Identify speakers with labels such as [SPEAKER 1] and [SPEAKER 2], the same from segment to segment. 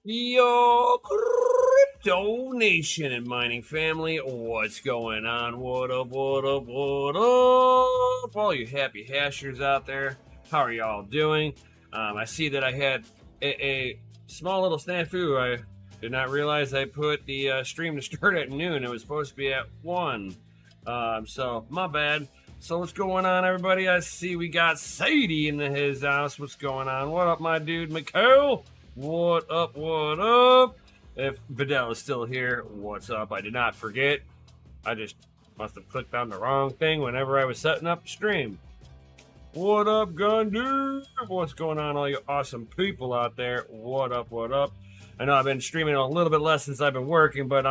[SPEAKER 1] Yo, crypto nation and mining family, what's going on? What up, what up, what up? All you happy hashers out there, how are y'all doing? I see that I had a small little snafu. I did not realize I put the stream to start at noon. It was supposed to be at 1. So, my bad. So, what's going on, everybody? I see we got Sadie in his house. What's going on? What up, my dude, Mikhail? What up, what up? If Vidal is still here, what's up? I did not forget. I just must have clicked on the wrong thing whenever I was setting up the stream. What up, gun dude? What's going on, all you awesome people out there? What up, what up? I know I've been streaming a little bit less since I've been working, but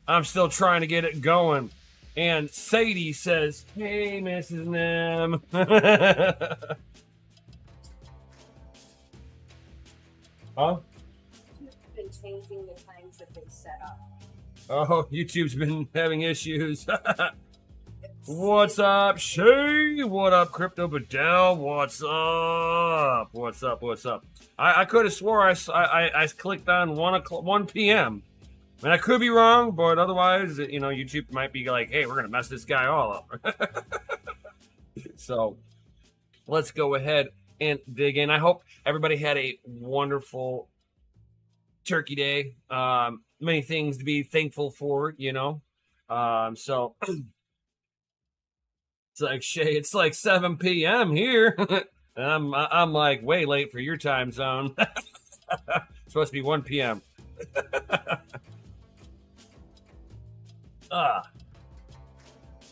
[SPEAKER 1] I'm still trying to get it going. And Sadie says, hey, Mrs. Nem. Huh?
[SPEAKER 2] Been changing the times that they set up.
[SPEAKER 1] Oh, YouTube's been having issues. What's up, Shay? What up, Crypto Badell? What's up? What's up? What's up? I could have swore I clicked on 1 p.m. And I could be wrong, but otherwise, YouTube might be like, hey, we're going to mess this guy all up. So let's go ahead and dig in. I hope everybody had a wonderful Turkey Day. Many things to be thankful for, So it's like, Shay, it's like 7 p.m. here. And I'm like way late for your time zone. It's supposed to be 1 p.m.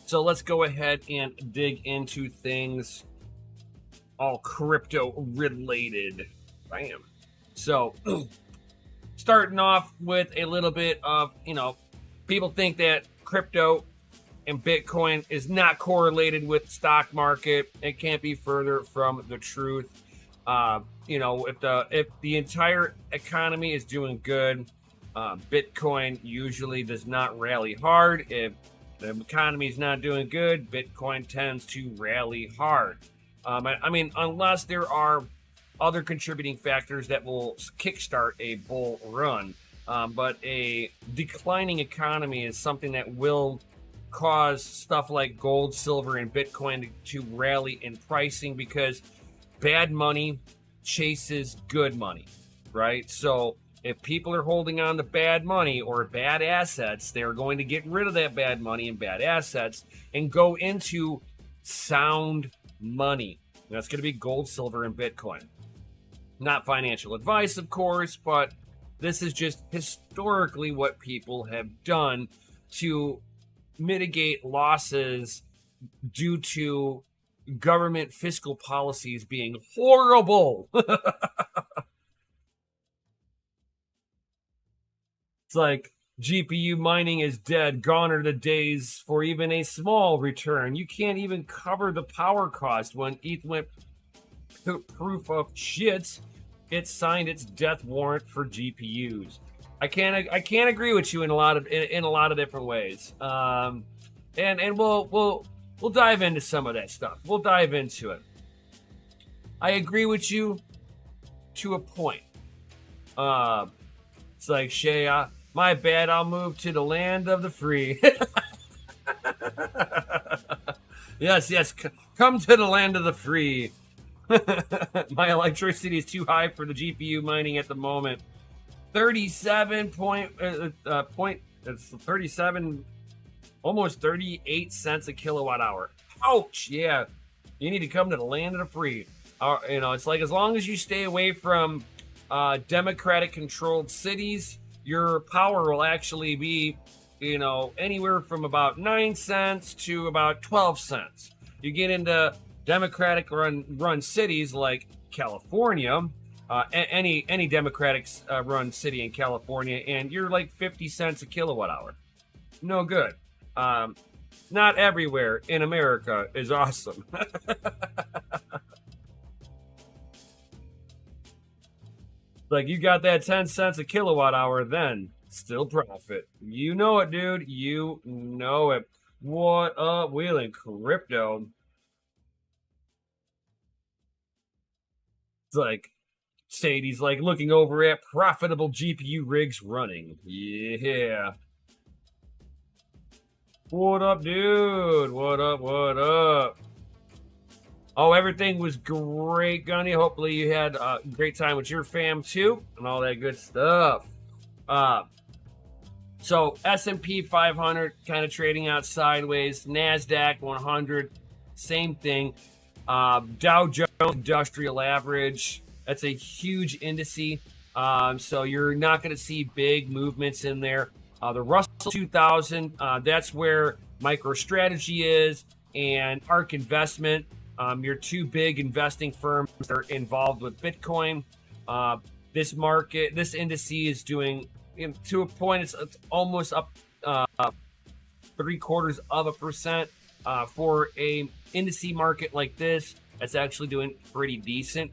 [SPEAKER 1] So let's go ahead and dig into things all crypto related. Bam. So starting off with a little bit of, people think that crypto and Bitcoin is not correlated with the stock market. It can't be further from the truth. If the entire economy is doing good, Bitcoin usually does not rally hard. If the economy is not doing good, Bitcoin tends to rally hard. Unless there are other contributing factors that will kickstart a bull run. But a declining economy is something that will cause stuff like gold, silver, and Bitcoin to rally in pricing because bad money chases good money, right? So if people are holding on to bad money or bad assets, they're going to get rid of that bad money and bad assets and go into sound money. That's going to be gold, silver, and Bitcoin. Not financial advice, of course, but this is just historically what people have done to mitigate losses due to government fiscal policies being horrible. It's like GPU mining is dead. Gone are the days for even a small return. You can't even cover the power cost. When ETH went proof of shit, it signed its death warrant for GPUs. I can't agree with you in a lot of different ways. And we'll dive into some of that stuff. We'll dive into it. I agree with you to a point. It's like, Shay, my bad, I'll move to the land of the free. Yes, come to the land of the free. My electricity is too high for the GPU mining at the moment. 37 it's 37, almost 38 cents a kilowatt hour. Ouch! Yeah, you need to come to the land of the free. It's like as long as you stay away from Democratic-controlled cities, your power will actually be, anywhere from about 9 cents to about 12 cents. You get into Democratic run cities like California, any Democratic run city in California, and you're like 50 cents a kilowatt hour. No good. Not everywhere in America is awesome. Like you got that 10 cents a kilowatt hour, then still profit. You know it, dude. You know it. What up, Wheeling Crypto? It's like Sadie's like looking over at profitable GPU rigs running. Yeah. What up, dude? What up? What up? Oh, everything was great, Gunny. Hopefully you had a great time with your fam too, and all that good stuff. So S&P 500 kind of trading out sideways. NASDAQ 100, same thing. Dow Jones Industrial Average, that's a huge indice. So you're not going to see big movements in there. The Russell 2000, that's where MicroStrategy is, and ARK Investment. Your two big investing firms that are involved with Bitcoin. This index is doing, to a point, it's almost up 0.75%. For a index market like this, that's actually doing pretty decent.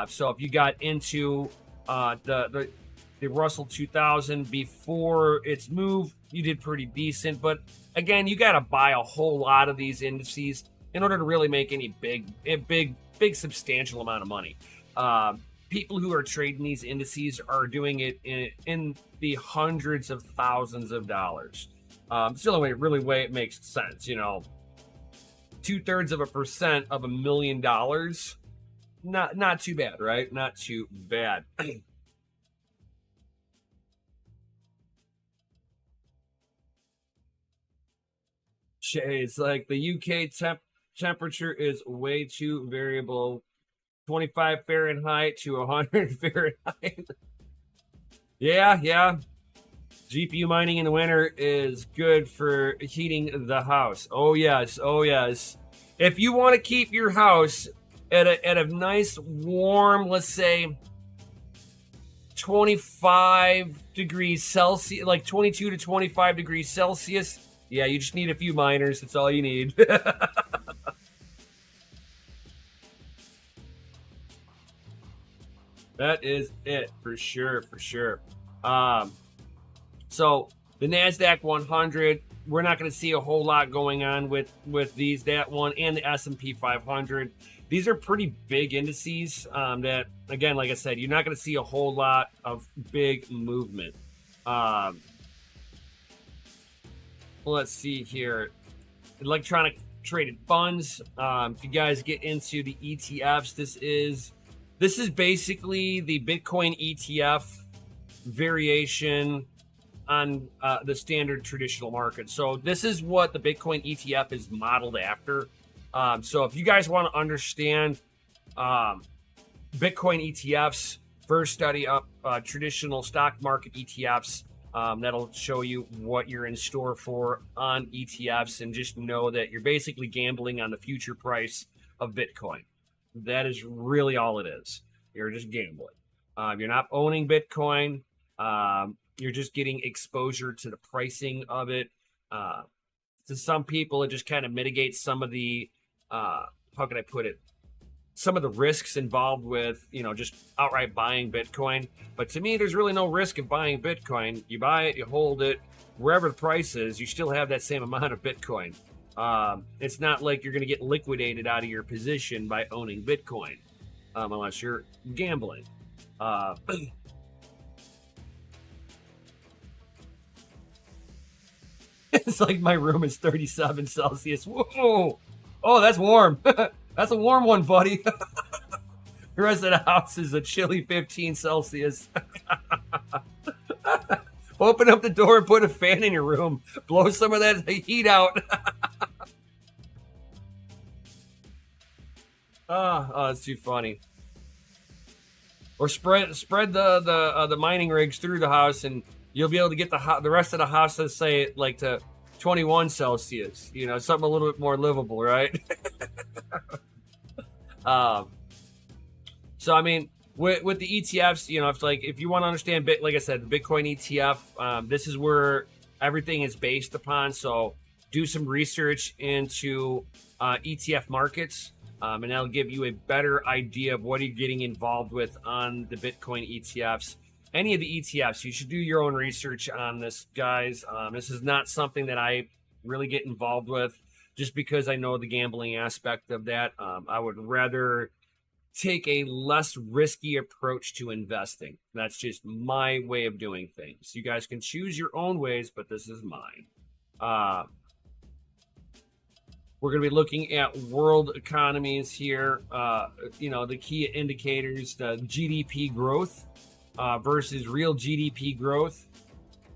[SPEAKER 1] So if you got into the Russell 2000 before its move, you did pretty decent. But again, you got to buy a whole lot of these indices in order to really make any big substantial amount of money. People who are trading these indices are doing it in the hundreds of thousands of dollars. It's the only way it makes sense. 0.2% of $1 million. Not too bad, right? Not too bad. It's like the UK temperature is way too variable. 25 Fahrenheit to 100 Fahrenheit. Yeah. GPU mining in the winter is good for heating the house. Oh yes. If you want to keep your house at a nice warm, let's say 25 degrees Celsius, like 22 to 25 degrees Celsius, yeah, you just need a few miners. That's all you need. That is it for sure. So the NASDAQ 100, we're not going to see a whole lot going on with that one, and the S&P 500. These are pretty big indices that, again, like I said, you're not going to see a whole lot of big movement. Let's see here. Electronic traded funds. If you guys get into the ETFs, this is basically the Bitcoin ETF variation on the standard traditional market. So this is what the Bitcoin ETF is modeled after. So if you guys want to understand Bitcoin ETFs, first study up traditional stock market ETFs. That'll show you what you're in store for on ETFs, and just know that you're basically gambling on the future price of Bitcoin. That is really all it is. You're just gambling. You're not owning Bitcoin. You're just getting exposure to the pricing of it. To some people, it just kind of mitigates some of the, how can I put it? Some of the risks involved with, just outright buying Bitcoin. But to me, there's really no risk of buying Bitcoin. You buy it, you hold it, wherever the price is, you still have that same amount of Bitcoin. It's not like you're going to get liquidated out of your position by owning Bitcoin, unless you're gambling. It's like my room is 37 Celsius. Whoa! Oh, that's warm. That's a warm one, buddy. The rest of the house is a chilly 15 Celsius. Open up the door and put a fan in your room. Blow some of that heat out. Oh, it's too funny. Or spread the mining rigs through the house, and you'll be able to get the rest of the house, let's say, like to 21 Celsius. Something a little bit more livable, right? So I mean, with the ETFs, if you want to understand like I said, the Bitcoin ETF, this is where everything is based upon. So do some research into ETF markets, and that'll give you a better idea of what you're getting involved with on the Bitcoin ETFs. Any of the ETFs, you should do your own research on this, guys. This is not something that I really get involved with, just because I know the gambling aspect of that. I would rather take a less risky approach to investing. That's just my way of doing things. You guys can choose your own ways, but this is mine. We're going to be looking at world economies here. The key indicators, the GDP growth versus real GDP growth.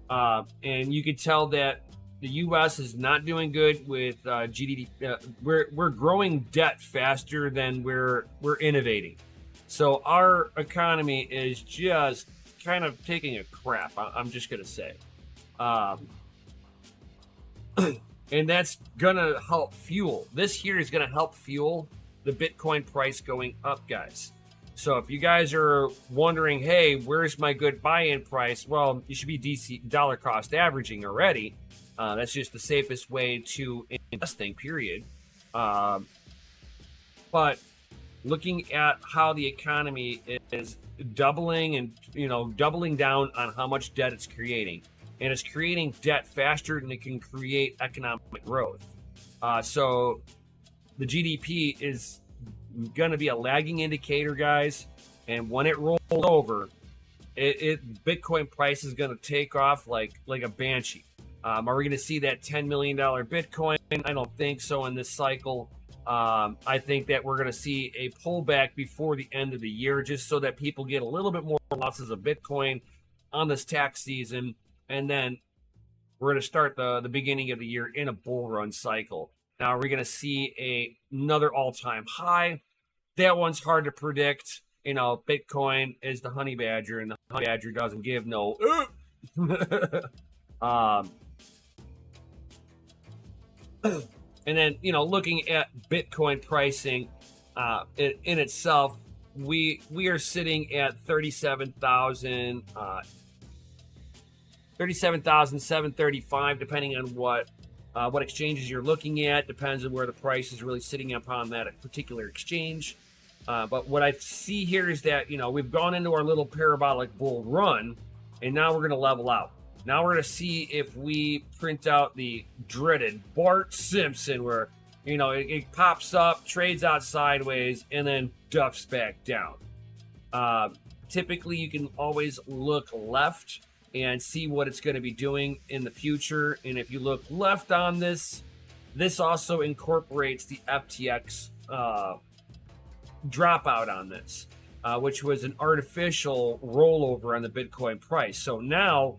[SPEAKER 1] And you can tell that the U.S. is not doing good with GDP. We're growing debt faster than we're innovating. So our economy is just kind of taking a crap. I'm just going to say. And that's going to help fuel. This here is going to help fuel the Bitcoin price going up, guys. So if you guys are wondering, hey, where's my good buy-in price? Well, you should be DC dollar cost averaging already. That's just the safest way to investing, period. But looking at how the economy is doubling and, doubling down on how much debt it's creating. And it's creating debt faster than it can create economic growth. So the GDP is going to be a lagging indicator, guys. And when it rolls over, Bitcoin price is going to take off like a banshee. Are we going to see that $10 million Bitcoin? I don't think so in this cycle. I think that we're going to see a pullback before the end of the year, just so that people get a little bit more losses of Bitcoin on this tax season. And then we're going to start the beginning of the year in a bull run cycle. Now, are we going to see another all-time high? That one's hard to predict. Bitcoin is the honey badger, and the honey badger doesn't give no. And then, looking at Bitcoin pricing in itself, we are sitting at 37,735, depending on what exchanges you're looking at. Depends on where the price is really sitting upon that particular exchange. But what I see here is that, we've gone into our little parabolic bull run, and now we're going to level out. Now we're going to see if we print out the dreaded Bart Simpson, where, it pops up, trades out sideways, and then duffs back down. Typically, you can always look left and see what it's going to be doing in the future. And if you look left on this also incorporates the FTX dropout on this, which was an artificial rollover on the Bitcoin price. So now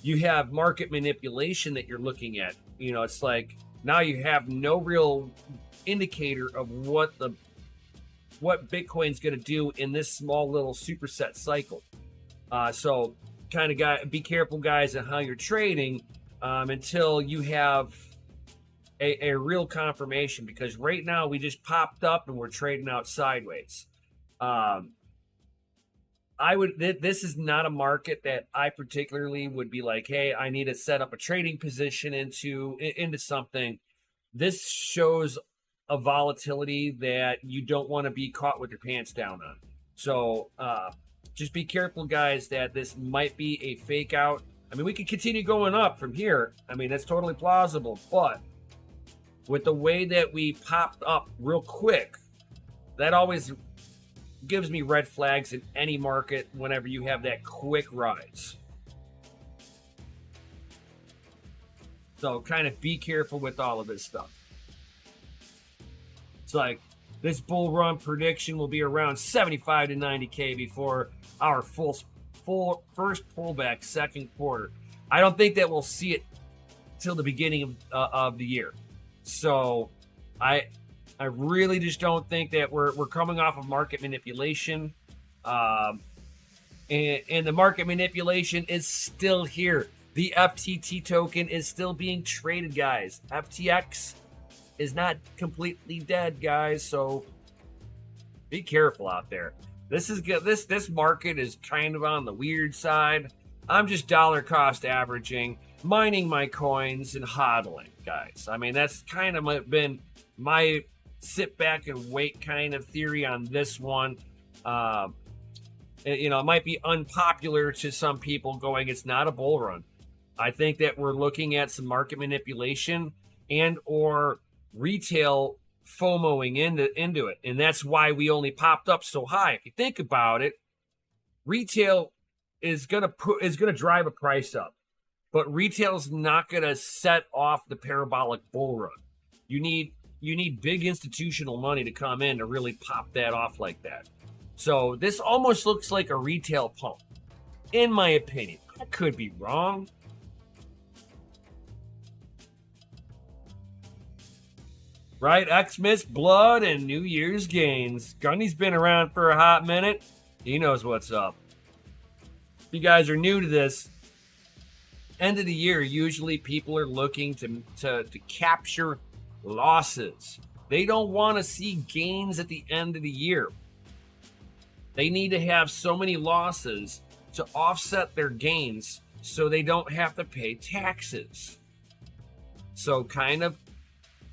[SPEAKER 1] you have market manipulation that you're looking at. It's like now you have no real indicator of what Bitcoin's going to do in this small little superset cycle. So kind of be careful, guys, on how you're trading until you have a real confirmation, because right now we just popped up and we're trading out sideways. This is not a market that I particularly would be like, hey, I need to set up a trading position into something. This shows a volatility that you don't want to be caught with your pants down on. So just be careful, guys, that this might be a fake out. I mean, we could continue going up from here. I mean, that's totally plausible. But with the way that we popped up real quick, that always gives me red flags in any market whenever you have that quick rise. So kind of be careful with all of this stuff. It's like this bull run prediction will be around 75 to 90K before our full first pullback second quarter. I don't think that we'll see it till the beginning of the year. So I really just don't think that we're coming off of market manipulation. And the market manipulation is still here. The FTT token is still being traded, guys. FTX is not completely dead, guys. So be careful out there. This market is kind of on the weird side. I'm just dollar cost averaging, mining my coins and hodling, guys. I mean, that's kind of been my sit back and wait kind of theory on this one. It might be unpopular to some people going, it's not a bull run. I think that we're looking at some market manipulation and or retail FOMOing into it, and that's why we only popped up so high. If you think about it, retail is gonna drive a price up, but retail's not gonna set off the parabolic bull run. You need big institutional money to come in to really pop that off like that. So this almost looks like a retail pump, in my opinion. I could be wrong. Right? Xmas, blood, and New Year's gains. Gunny's been around for a hot minute. He knows what's up. If you guys are new to this, end of the year, usually people are looking to capture losses. They don't want to see gains at the end of the year. They need to have so many losses to offset their gains so they don't have to pay taxes. So kind of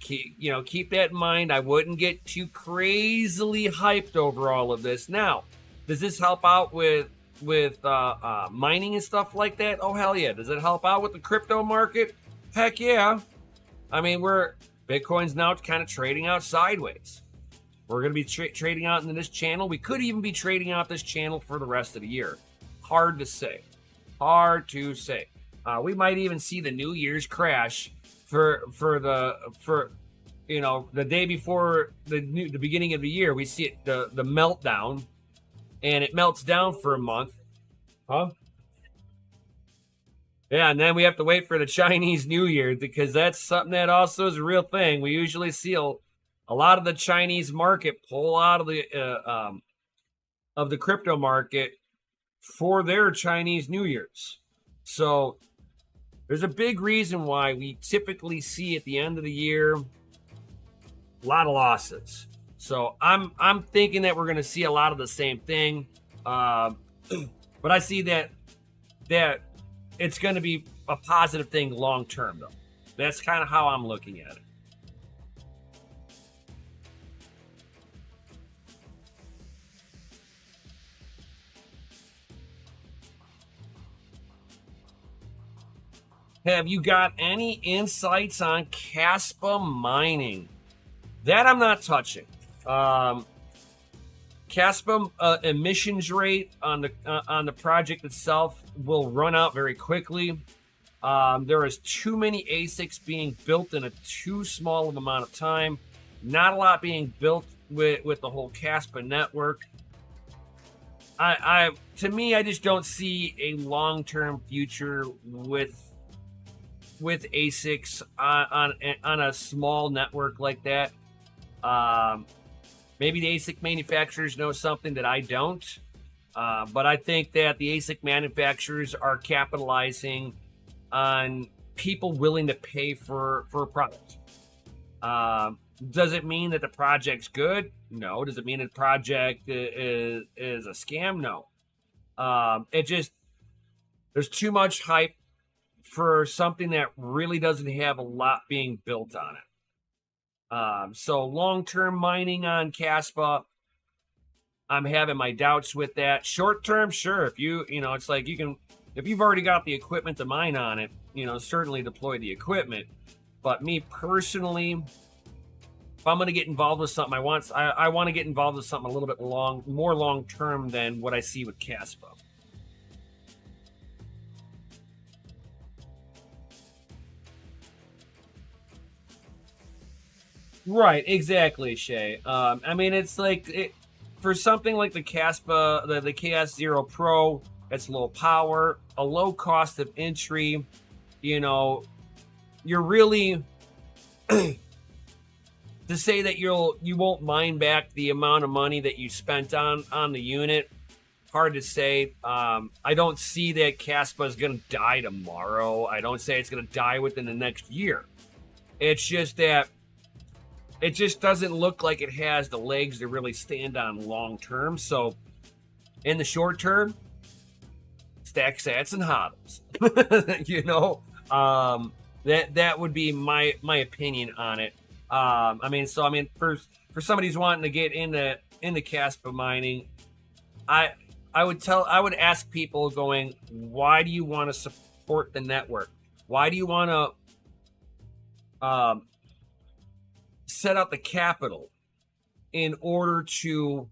[SPEAKER 1] keep that in mind. I wouldn't get too crazily hyped over all of this. Now, does this help out with mining and stuff like that? Oh, hell yeah. Does it help out with the crypto market? Heck yeah. I mean, Bitcoin's now kind of trading out sideways. We're going to be trading out into this channel. We could even be trading out this channel for the rest of the year. Hard to say. We might even see the New Year's crash for the day before the beginning of the year. We see it, the meltdown, and it melts down for a month. Huh? Yeah, and then we have to wait for the Chinese New Year, because that's something that also is a real thing. We usually see a lot of the Chinese market pull out of the crypto market for their Chinese New Year's. So there's a big reason why we typically see at the end of the year a lot of losses. So I'm thinking that we're going to see a lot of the same thing, but I see that it's going to be a positive thing long term, though. That's kind of how I'm looking at it. Have you got any insights on Caspa mining? That I'm not touching. Caspa emissions rate on the project itself will run out very quickly. There is too many ASICs being built in a too small of an amount of time. Not a lot being built with the whole Caspa network. To me, I just don't see a long-term future with ASICs on a small network like that. Maybe the ASIC manufacturers know something that I don't, but I think that the ASIC manufacturers are capitalizing on people willing to pay for a product. Does it mean that the project's good? No. Does it mean that the project is a scam? No. There's too much hype for something that really doesn't have a lot being built on it. So long-term mining on Caspa, I'm having my doubts with that. Short-term, sure. If it's like if you've already got the equipment to mine on it, certainly deploy the equipment. But me personally, if I'm going to get involved with something, I want to get involved with something a little bit more long-term than what I see with Caspa. Right, exactly, Shay. I mean, it's like for something like the Caspa, the KS0 Pro, it's low power, a low cost of entry. You're really to say that you won't mine back the amount of money that you spent on the unit. Hard to say. I don't see that Caspa is going to die tomorrow. I don't say it's going to die within the next year. It's just that it just doesn't look like it has the legs to really stand on long term. So in the short term, stack sats and hodls. That would be my opinion on it. For somebody who's wanting to get into Caspa mining, I would ask people going, why do you want to support the network? Why do you want to set out the capital in order to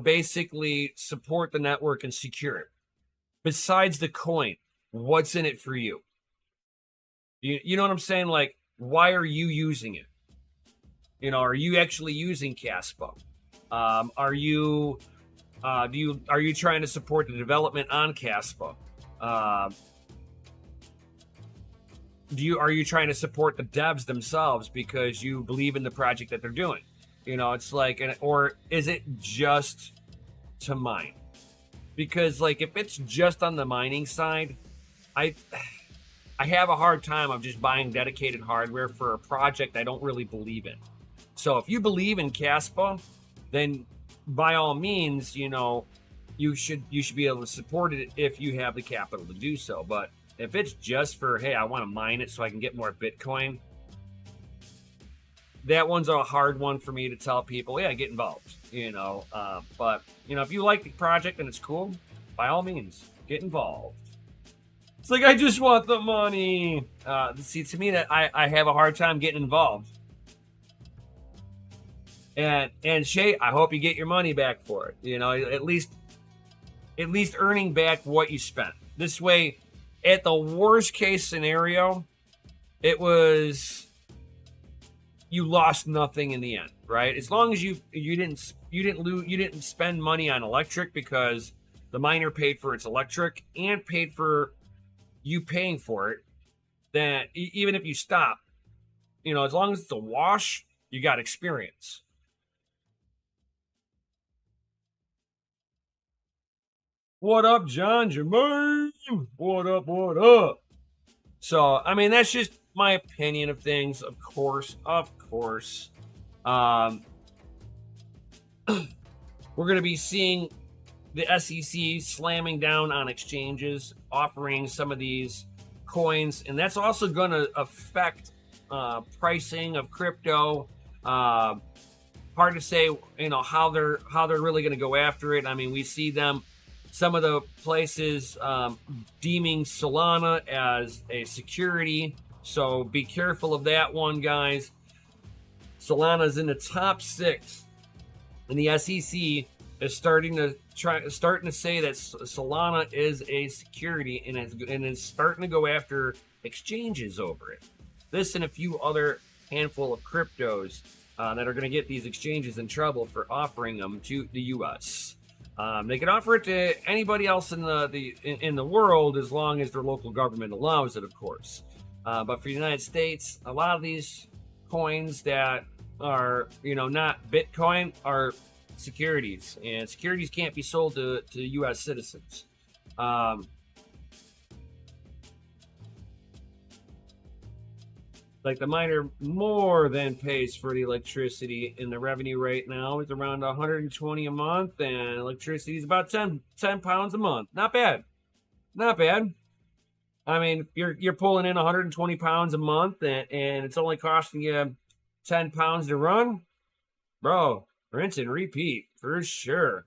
[SPEAKER 1] basically support the network and secure it. Besides the coin, what's in it for you? You know what I'm saying? Like, why are you using it? You know, are you actually using Caspa? Are you are you trying to support the development on Caspa? Are you trying to support the devs themselves because you believe in the project that they're doing? You know, it's like, or is it just to mine? Because like, if it's just on the mining side, I have a hard time of just buying dedicated hardware for a project I don't really believe in. So if you believe in Caspa, then by all means, you know, you should be able to support it if you have the capital to do so. But if it's just for, hey, I want to mine it so I can get more Bitcoin, that one's a hard one for me to tell people, yeah, get involved, you know. But, you know, if you like the project and it's cool, by all means, get involved. It's like, I just want the money. See, to me, that I have a hard time getting involved. And Shay, I hope you get your money back for it. You know, at least earning back what you spent. This way, at the worst case scenario, it was you lost nothing in the end, right? As long as you didn't spend money on electric because the miner paid for its electric and paid for you paying for it, then even if you stop, you know, as long as it's a wash, you got experience. What up, John Jermaine? What up, what up? So, I mean, that's just my opinion of things, of course. We're going to be seeing the SEC slamming down on exchanges, offering some of these coins, and that's also going to affect pricing of crypto. Hard to say, you know, how they're really going to go after it. I mean, we see them, some of the places deeming Solana as a security, so be careful of that one, guys. Solana's in the top 6, and the SEC is starting to say that Solana is a security and is starting to go after exchanges over it. This and a few other handful of cryptos that are going to get these exchanges in trouble for offering them to the U.S. They can offer it to anybody else in the world as long as their local government allows it, of course. But for the United States, a lot of these coins that are, you know, not Bitcoin are securities, and securities can't be sold to U.S. citizens. Like, the miner more than pays for the electricity, and the revenue right now is around 120 a month, and electricity is about 10 pounds a month. Not bad. I mean, you're pulling in 120 pounds a month, and it's only costing you 10 pounds to run, bro. Rinse and repeat for sure.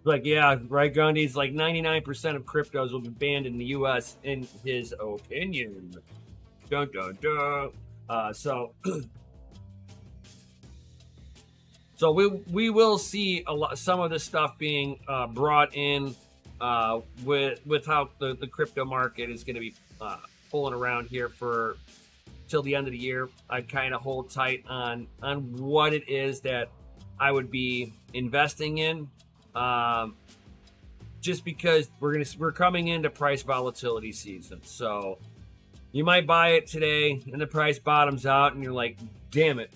[SPEAKER 1] Like, yeah, right, Gundy's like 99% of cryptos will be banned in the U.S. in his opinion. Dun dun dun. So we will see some of this stuff being brought in with how the crypto market is going to be pulling around here for till the end of the year. I'd kind of hold tight on what it is that I would be investing in. Just because we're coming into price volatility season, so you might buy it today and the price bottoms out and you're like, damn it.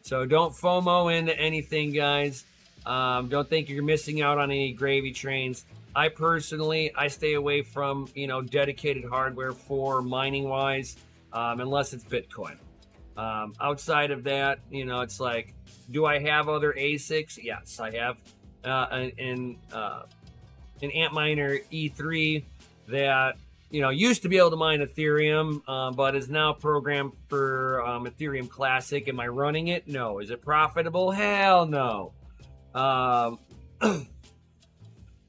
[SPEAKER 1] So don't FOMO into anything, guys. Don't think you're missing out on any gravy trains. I personally stay away from, you know, dedicated hardware for mining wise, unless it's Bitcoin. Outside of that, you know, it's like, do I have other ASICs? Yes, I have an Antminer E3 that, you know, used to be able to mine Ethereum, but is now programmed for Ethereum Classic. Am I running it? No. Is it profitable? Hell no.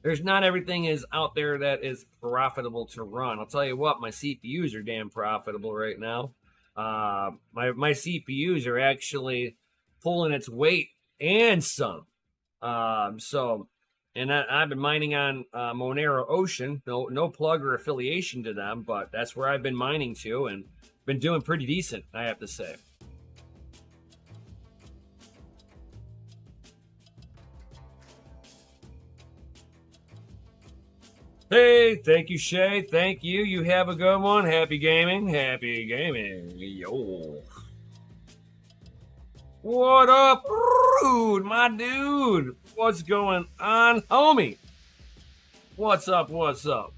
[SPEAKER 1] there's not everything is out there that is profitable to run. I'll tell you what, my CPUs are damn profitable right now. My CPUs are actually pulling its weight and some. And I've been mining on Monero Ocean. No plug or affiliation to them, but that's where I've been mining to, and been doing pretty decent, I have to say. Hey, thank you, Shay. Thank you. You have a good one. Happy gaming. Happy gaming. Yo. What up, Rude, my dude? What's going on, homie? What's up? What's up?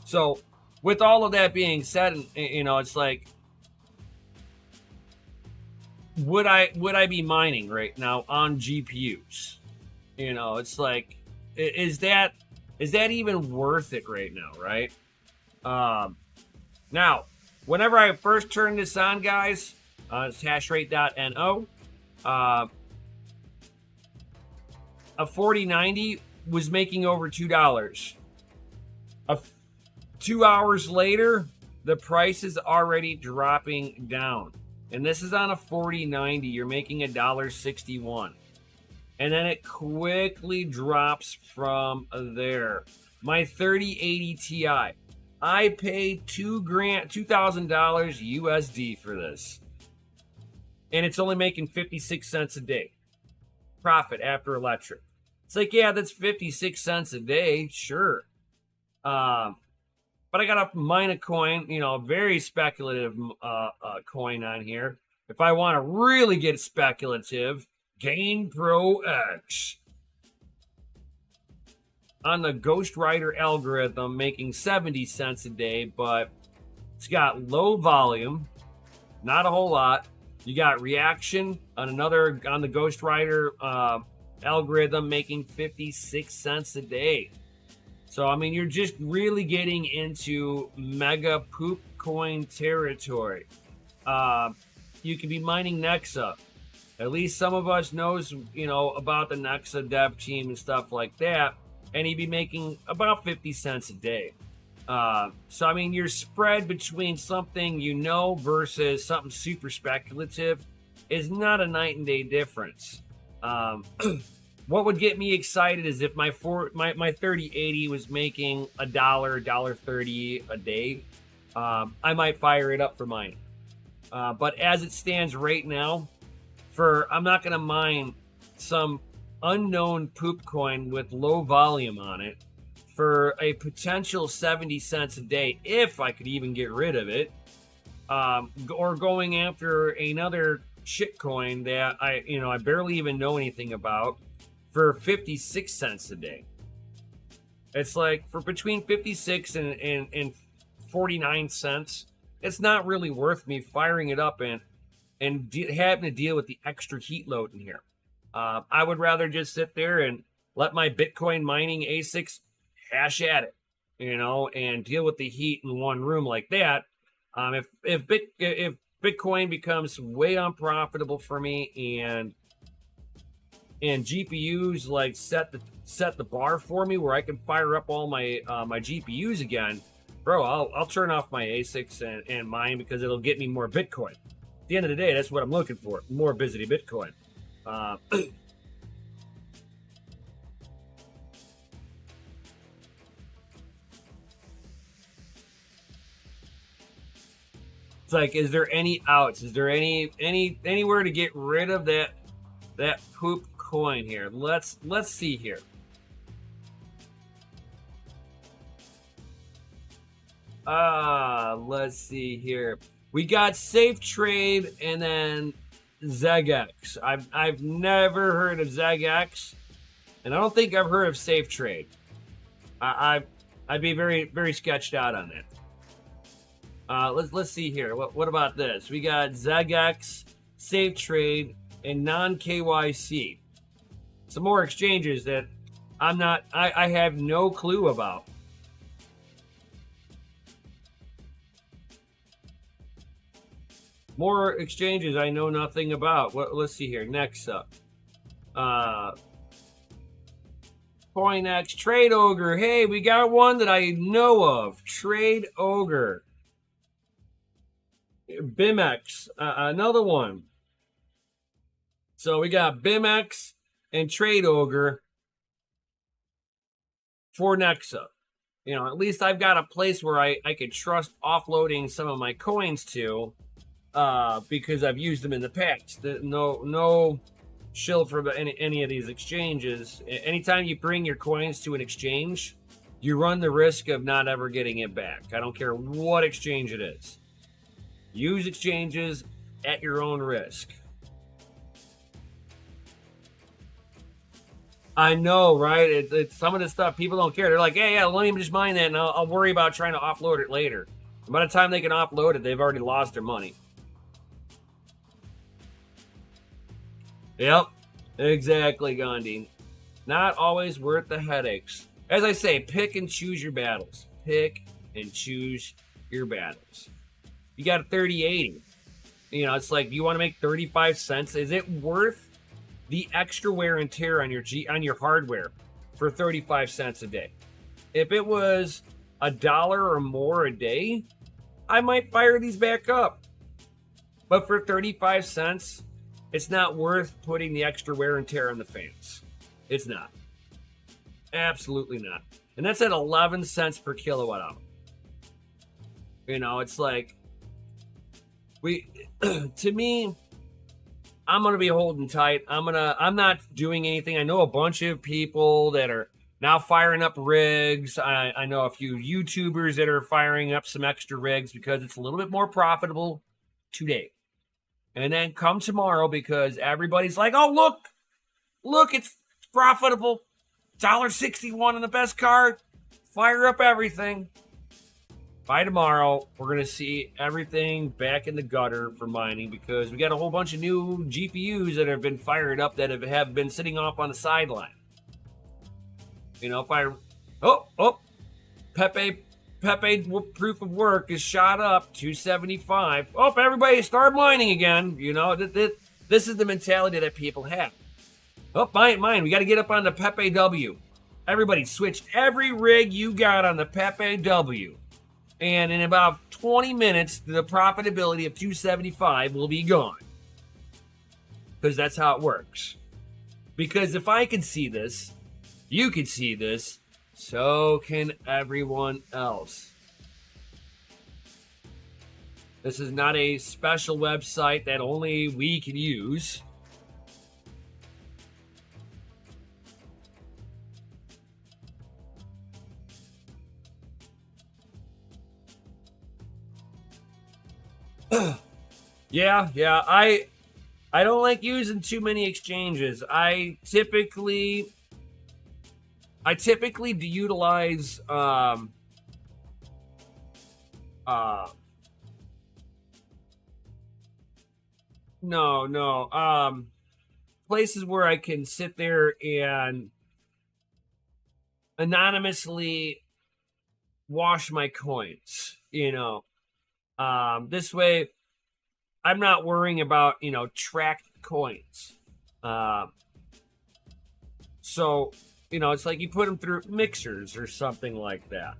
[SPEAKER 1] So, with all of that being said, you know, it's like, would I be mining right now on GPUs? You know, it's like, is that even worth it right now, right? Now, whenever I first turned this on, guys, it's hashrate.no. A 4090 was making over $2. 2 hours later, the price is already dropping down. And this is on a 4090. You're making $1.61. And then it quickly drops from there. My 3080 Ti, I paid $2,000 USD for this. And it's only making 56 cents a day. Profit after electric. It's like, yeah, that's 56 cents a day, sure. But I got to mine a coin, you know, a very speculative coin on here. If I want to really get speculative, Gain Pro X on the Ghostwriter algorithm, making 70 cents a day, but it's got low volume, not a whole lot. You got reaction on the Ghostwriter algorithm, making 56 cents a day. So I mean, you're just really getting into mega poop coin territory. You can be mining Nexa. At least some of us knows, you know, about the Nexa dev team and stuff like that, and he'd be making about 50 cents a day. So I mean, your spread between something you know versus something super speculative is not a night and day difference. What would get me excited is if my 3080 was making $1.30 a day. I might fire it up for mining. But as it stands right now, I'm not going to mine some unknown poop coin with low volume on it for a potential 70 cents a day, if I could even get rid of it, or going after another shit coin that I barely even know anything about for 56 cents a day. It's like, for between 56 and 49 cents, it's not really worth me firing it up and having to deal with the extra heat load in here. I would rather just sit there and let my Bitcoin mining ASICs hash at it, you know, and deal with the heat in one room like that. If Bitcoin becomes way unprofitable for me and GPUs like set the bar for me where I can fire up all my my GPUs again, bro, I'll turn off my ASICs and mine, because it'll get me more Bitcoin. At the end of the day, that's what I'm looking for, more busy Bitcoin. It's like, is there any outs? Is there anywhere to get rid of that poop coin here? Let's see here. Let's see here. We got Safe Trade and then ZegX. I've never heard of ZegX, and I don't think I've heard of Safe Trade. I'd be very, very sketched out on that. Let's see here. What about this? We got ZegX, Safe Trade, and non-KYC. Some more exchanges that I have no clue about. More exchanges I know nothing about. Let's see here. Next up. CoinX, Trade Ogre. Hey, we got one that I know of. Trade Ogre. BIMX, another one. So we got BIMX and Trade Ogre for Nexa. You know, at least I've got a place where I can trust offloading some of my coins to, because I've used them in the past. No shill for any of these exchanges. Anytime you bring your coins to an exchange, you run the risk of not ever getting it back. I don't care what exchange it is. Use exchanges at your own risk. I know, right? It's some of the stuff people don't care. They're like, yeah, let me just mine that, and I'll worry about trying to offload it later. And by the time they can offload it, they've already lost their money. Yep, exactly, Gandhi. Not always worth the headaches. As I say, pick and choose your battles. Pick and choose your battles. You got a 3080. You know, it's like, you want to make 35 cents. Is it worth the extra wear and tear on your hardware for 35 cents a day? If it was $1 or more a day, I might fire these back up. But for 35 cents, it's not worth putting the extra wear and tear on the fans. It's not. Absolutely not. And that's at 11 cents per kilowatt hour. You know, it's like, to me, I'm going to be holding tight. I'm not doing anything. I know a bunch of people that are now firing up rigs. I know a few YouTubers that are firing up some extra rigs because it's a little bit more profitable today. And then come tomorrow, because everybody's like, oh, look, it's profitable. $1.61 in the best card. Fire up everything. By tomorrow, we're going to see everything back in the gutter for mining, because we got a whole bunch of new GPUs that have been fired up that have been sitting off on the sideline. You know, Pepe proof of work is shot up 275. Oh, everybody start mining again. You know, this is the mentality that people have. Oh, mine. We got to get up on the Pepe W. Everybody switch every rig you got on the Pepe W. And in about 20 minutes, the profitability of 275 will be gone. Because that's how it works. Because if I can see this, you can see this, so can everyone else. This is not a special website that only we can use. Yeah, I don't like using too many exchanges. I typically utilize places where I can sit there and anonymously wash my coins, you know. This way I'm not worrying about, you know, tracked coins. So, you know, it's like you put them through mixers or something like that.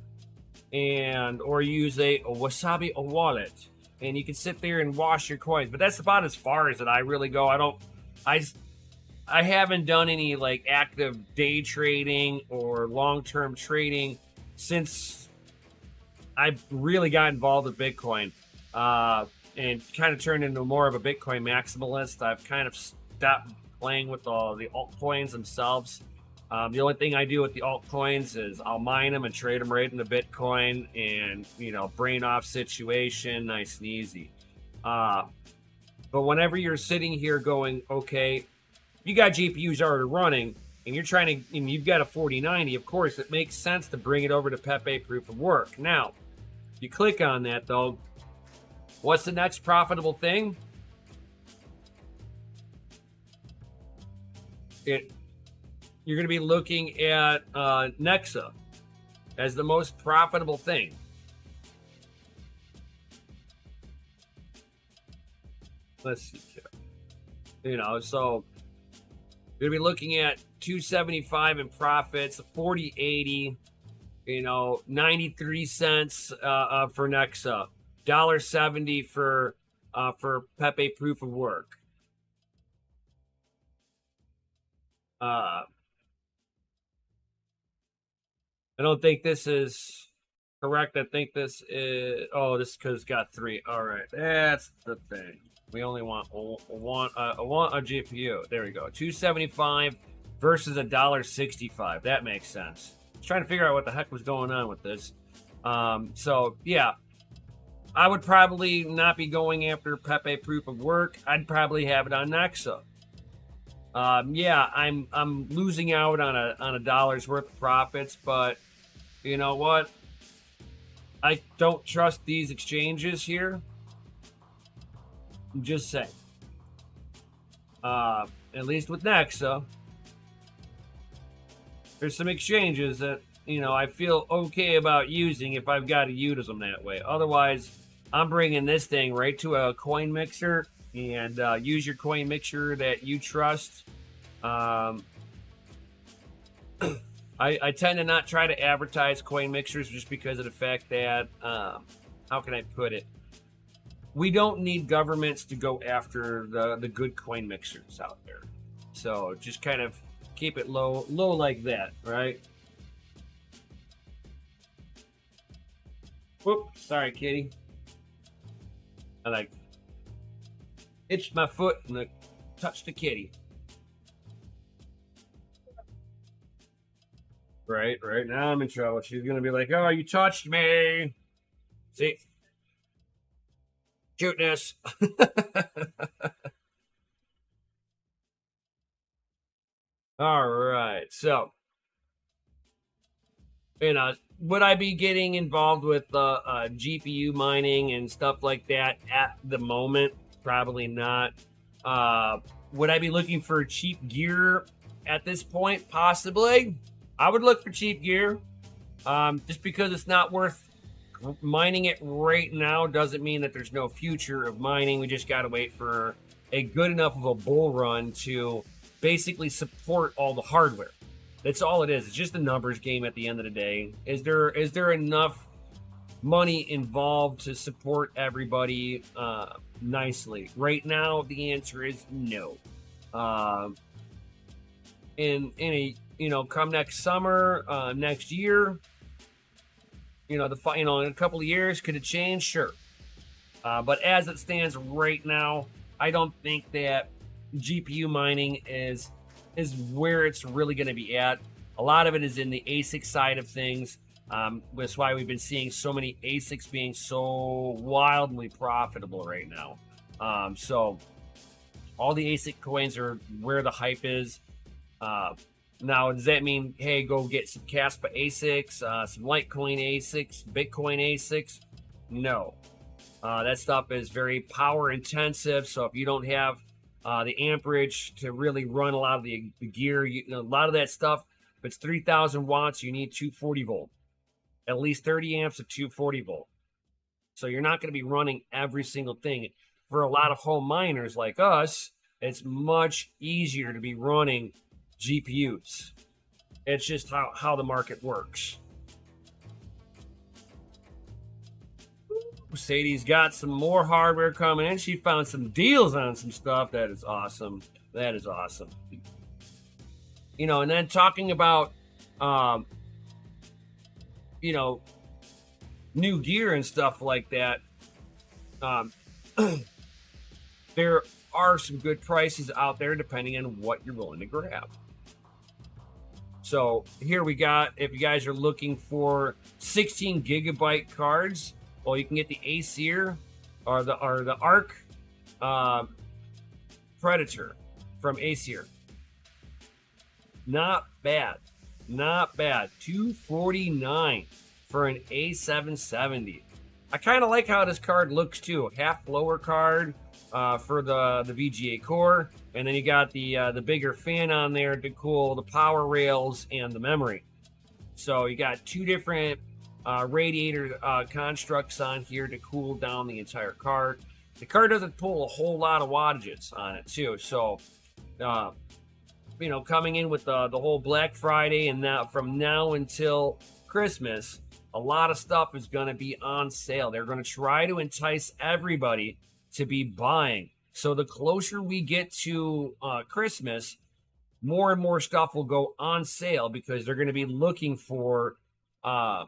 [SPEAKER 1] Or use a Wasabi wallet, and you can sit there and wash your coins. But that's about as far as that I really go. I haven't done any like active day trading or long-term trading since I really got involved with Bitcoin. And kind of turned into more of a Bitcoin maximalist. I've kind of stopped playing with the altcoins themselves. The only thing I do with the altcoins is I'll mine them and trade them right into Bitcoin, and, you know, brain off situation, nice and easy. But whenever you're sitting here going, okay, you got GPUs already running, and you've got a 4090, of course, it makes sense to bring it over to Pepe Proof of Work. Now, you click on that, though. What's the next profitable thing? You're going to be looking at Nexa as the most profitable thing. Let's see here. You know, so You're gonna be looking at 275 in profits, 40.80, 93 cents for Nexa, $1.70 for Pepe proof of work. I don't think this is correct. I think this is, this because it's got 3. All right, that's the thing. We only want a GPU. There we go. 275 versus $1.65. That makes sense. I was trying to figure out what the heck was going on with this. So yeah, I would probably not be going after Pepe proof of work. I'd probably have it on Nexa. Yeah, I'm losing out on a dollar's worth of profits, but you know what? I don't trust these exchanges here. I'm just saying. At least with Nexa, there's some exchanges that I feel okay about using if I've got to use them that way. Otherwise, I'm bringing this thing right to a coin mixer and use your coin mixer that you trust. I tend to not try to advertise coin mixers just because of the fact that, how can I put it? We don't need governments to go after the good coin mixers out there. So just kind of keep it low like that, right? Whoop, sorry, kitty. I itched my foot and I touched the kitty. Right now I'm in trouble. She's gonna be like, "Oh, you touched me." See, cuteness. All right, so would I be getting involved with GPU mining and stuff like that at the moment? Probably not. Would I be looking for cheap gear at this point? Possibly. I would look for cheap gear. Just because it's not worth mining it right now doesn't mean that there's no future of mining. We just got to wait for a good enough of a bull run to basically support all the hardware. That's all it is. It's just a numbers game at the end of the day. Is there enough money involved to support everybody nicely? Right now, the answer is no. In a come next summer, next year, in a couple of years, could it change? Sure. But as it stands right now, I don't think that GPU mining is where it's really going to be at. A lot of it is in the ASIC side of things. That's why we've been seeing so many ASICs being so wildly profitable right now. So all the ASIC coins are where the hype is. Now, does that mean, hey, go get some Caspa ASICs, some Litecoin ASICs, Bitcoin ASICs? No. That stuff is very power intensive. So if you don't have the amperage to really run a lot of the gear, a lot of that stuff, if it's 3,000 watts, you need 240 volt, at least 30 amps of 240 volt. So you're not going to be running every single thing. For a lot of home miners like us, it's much easier to be running GPUs. It's just how the market works. Sadie's got some more hardware coming in. She found some deals on some stuff. That is awesome. That is awesome. And then talking about, new gear and stuff like that. There are some good prices out there depending on what you're willing to grab. So here we got, if you guys are looking for 16 gigabyte cards, well, you can get the Acer or the Arc Predator from Acer. Not bad. $249 for an A770. I kind of like how this card looks too. Half blower card for the VGA core, and then you got the bigger fan on there to cool the power rails and the memory. So you got two different radiator constructs on here to cool down the entire card. The card doesn't pull a whole lot of wattages on it too, so coming in with the whole Black Friday, and now from now until Christmas, a lot of stuff is going to be on sale. They're going to try to entice everybody to be buying. So the closer we get to Christmas, more and more stuff will go on sale because they're going to be looking for to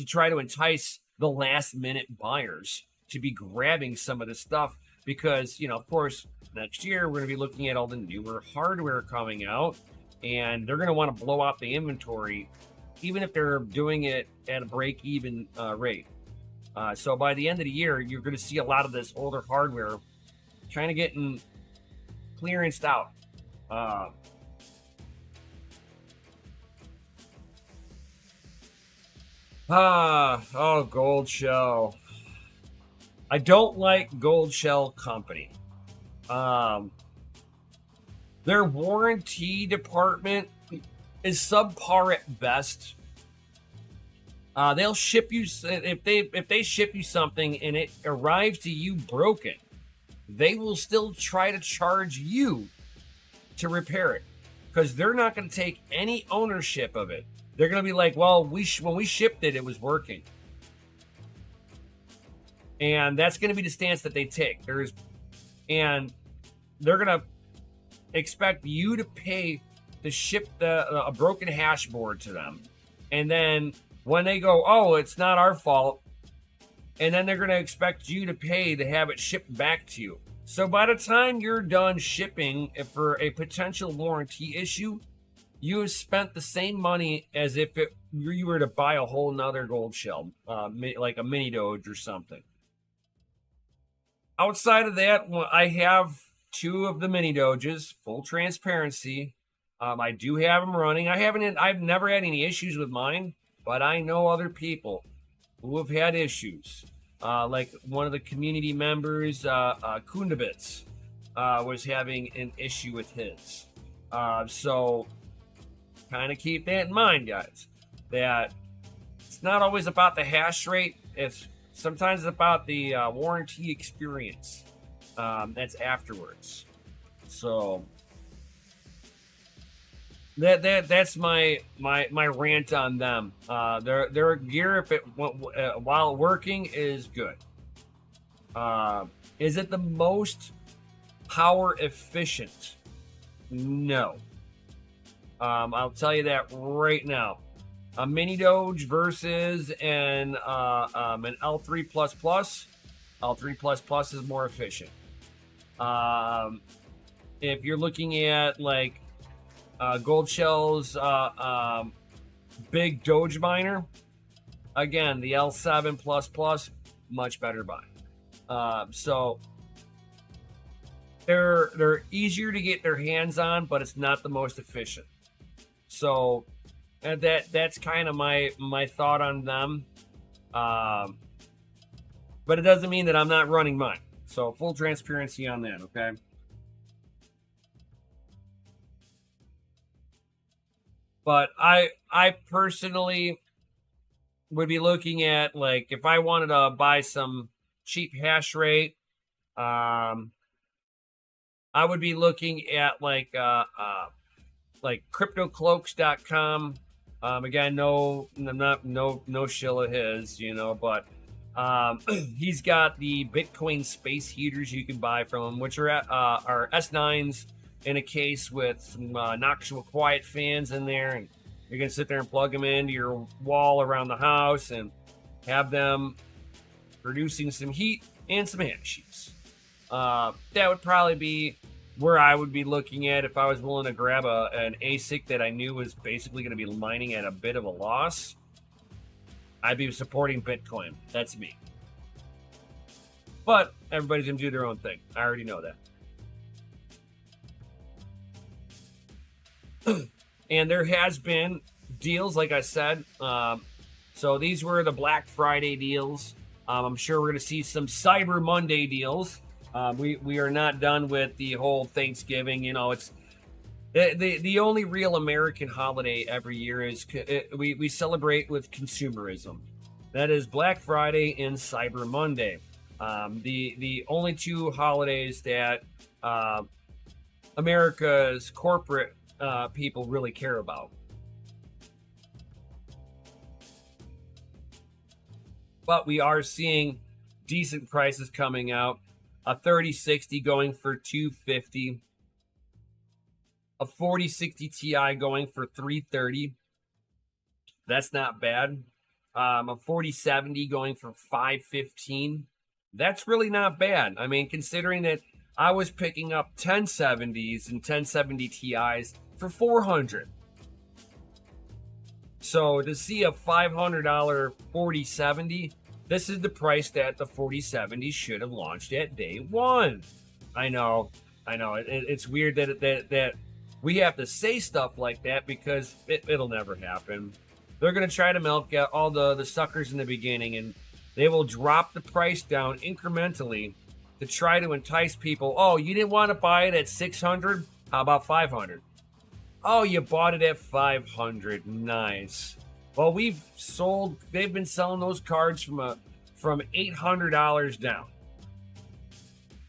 [SPEAKER 1] try to entice the last minute buyers to be grabbing some of the stuff because, of course, next year we're going to be looking at all the newer hardware coming out, and they're going to want to blow out the inventory even if they're doing it at a break-even rate. So by the end of the year, you're going to see a lot of this older hardware trying to get clearanced out. Gold Shell. I don't like Gold Shell Company. Their warranty department is subpar at best. They'll ship you if they ship you something and it arrives to you broken, they will still try to charge you to repair it because they're not going to take any ownership of it. They're going to be like, well, when we shipped it, it was working. And that's going to be the stance that they take. And they're going to expect you to pay to ship a broken hash board to them. And then when they go, oh, it's not our fault, and then they're going to expect you to pay to have it shipped back to you. So by the time you're done shipping for a potential warranty issue, you have spent the same money as if you were to buy a whole nother Gold Shell, like a mini Doge or something. Outside of that, I have 2 of the mini Doges, full transparency. I do have them running. I've never had any issues with mine, but I know other people who have had issues. Like one of the community members, Kundabits, was having an issue with his. So kind of keep that in mind, guys, that it's not always about the hash rate. Sometimes it's about the warranty experience that's afterwards. So that's my rant on them. Their gear, while working, is good. Is it the most power efficient? No. I'll tell you that right now. A mini Doge versus an L3++. L3++ is more efficient. If you're looking at like Gold Shell's big Doge miner, again, the L7++, much better buy. So they're easier to get their hands on, but it's not the most efficient. So that's kind of my thought on them. But it doesn't mean that I'm not running mine. So full transparency on that, okay? But I personally would be looking at, like, if I wanted to buy some cheap hash rate, I would be looking at like cryptocloaks.com. Again, no shill of his, but he's got the Bitcoin space heaters you can buy from him, which are S9s in a case with some Knoxville Quiet fans in there, and you're gonna sit there and plug them into your wall around the house and have them producing some heat and some hash sheets. That would probably be where I would be looking at if I was willing to grab an ASIC that I knew was basically going to be mining at a bit of a loss. I'd be supporting Bitcoin. That's me. But everybody's going to do their own thing. I already know that. And there has been deals, like I said. So these were the Black Friday deals. I'm sure we're going to see some Cyber Monday deals. We are not done with the whole Thanksgiving. It's the only real American holiday every year is we celebrate with consumerism. That is Black Friday and Cyber Monday. The only 2 holidays that America's corporate people really care about. But we are seeing decent prices coming out. A 3060 going for $250. A 4060 Ti going for $330. That's not bad. A 4070 going for $515. That's really not bad. I mean, considering that I was picking up 1070s and 1070 Ti's for $400. So to see a $500 4070, this is the price that the 4070 should have launched at day one. I know. It's weird that we have to say stuff like that because it'll never happen. They're going to try to milk out all the suckers in the beginning, and they will drop the price down incrementally to try to entice people. Oh, you didn't want to buy it at $600? How about $500? Oh, you bought it at $500. Nice. Well, they've been selling those cards from $800 down.